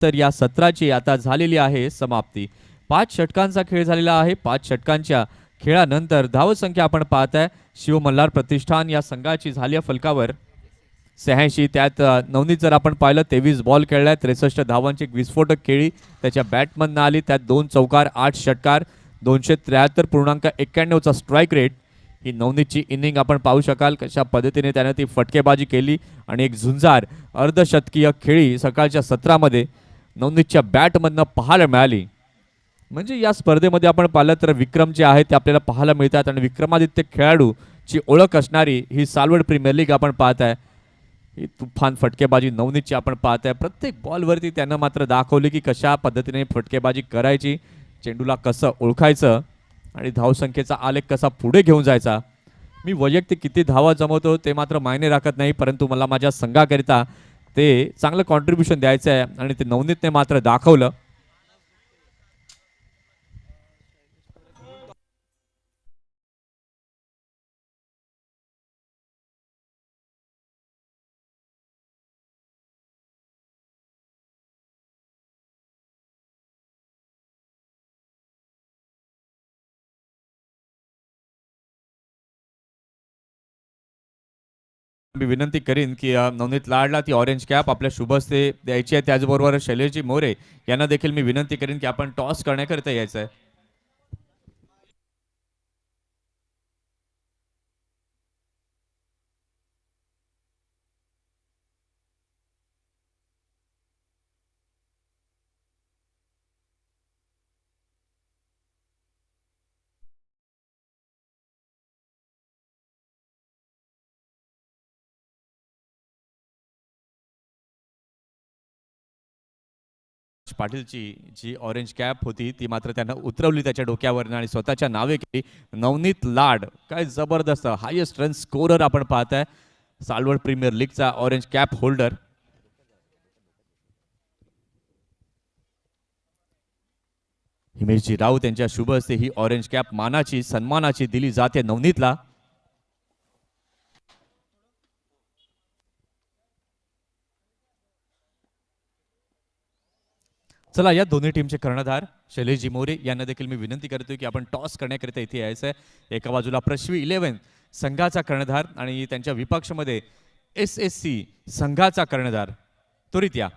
तर या सत्राची आता झालेली आहे समाप्ती. 5 षटकांचा खेळ झालेला आहे. 5 षटकांच्या खेळानंतर धावसंख्या आपण पाहताय शिव मल्हार प्रतिष्ठान या संघाची झाली आहे फलकावर 86. त्यात नवनीत जर आपण पाहिलं 23 बॉल खेळल्या 63 धावांची एक विस्फोटक खेळी त्याच्या बॅटमधनं आली. त्यात 2 चौकार 8 षटकार 273.91चा स्ट्राईक रेट. ही नवनीतची इनिंग आपण पाहू शकाल कशा पद्धतीने त्याने ती फटकेबाजी केली आणि एक झुंजार अर्धशतकीय खेळी सकाळच्या सत्रामध्ये नवनीतच्या बॅटमधनं पाहायला मिळाली. म्हणजे या स्पर्धेमध्ये आपण पाहिलं तर विक्रम जे आहेत ते आपल्याला पाहायला मिळतात आणि विक्रमादित्य खेळाडूची ओळख असणारी ही सालवड प्रीमियर लीग आपण पाहत आहे. ही तुफान फटकेबाजी नवनीतची आपण पाहत आहे. प्रत्येक बॉलवरती त्यानं मात्र दाखवली की कशा पद्धतीने फटकेबाजी करायची, चेंडूला कसं ओळखायचं आणि धावसंख्येचा आलेख कसा पुढे घेऊन जायचा. मी वैयक्तिक किती धावा जमवतो ते मात्र मायने राखत नाही, परंतु मला माझ्या संघाकरिता ते चांगलं कॉन्ट्रीब्युशन द्यायचं आहे आणि ते नवनीतने मात्र दाखवलं. मी विनंती करीन की नवनीत लाडला ती ऑरेंज कॅप आपल्या शुभस्ते द्यायची आहे. त्याचबरोबर शैलेशजी मोरे यांना देखील मी विनंती करीन की आपण टॉस करण्याकरिता यायचं आहे. पाटीलची जी ऑरेंज कॅप होती ती मात्र त्यानं उतरवली त्याच्या डोक्यावरनं आणि स्वतःच्या नावे केली. नवनीत लाड काय जबरदस्त हायेस्ट रन स्कोरर आपण पाहताय सालवड प्रीमियर लीगचा ऑरेंज कॅप होल्डर. हिमेशजी राऊत यांच्या शुभ हस्ते ही ऑरेंज कॅप मानाची सन्मानाची दिली जाते नवनीतला. चला या दोन्ही टीमचे कर्णधार शैलेशजी मोरे यांना देखील मी विनंती करतोय की आपण टॉस करण्याकरिता इथे यायचं आहे. एका बाजूला पृथ्वी 11 संघाचा कर्णधार आणि त्यांच्या विपक्षमध्ये SSC संघाचा कर्णधार त्वरित या.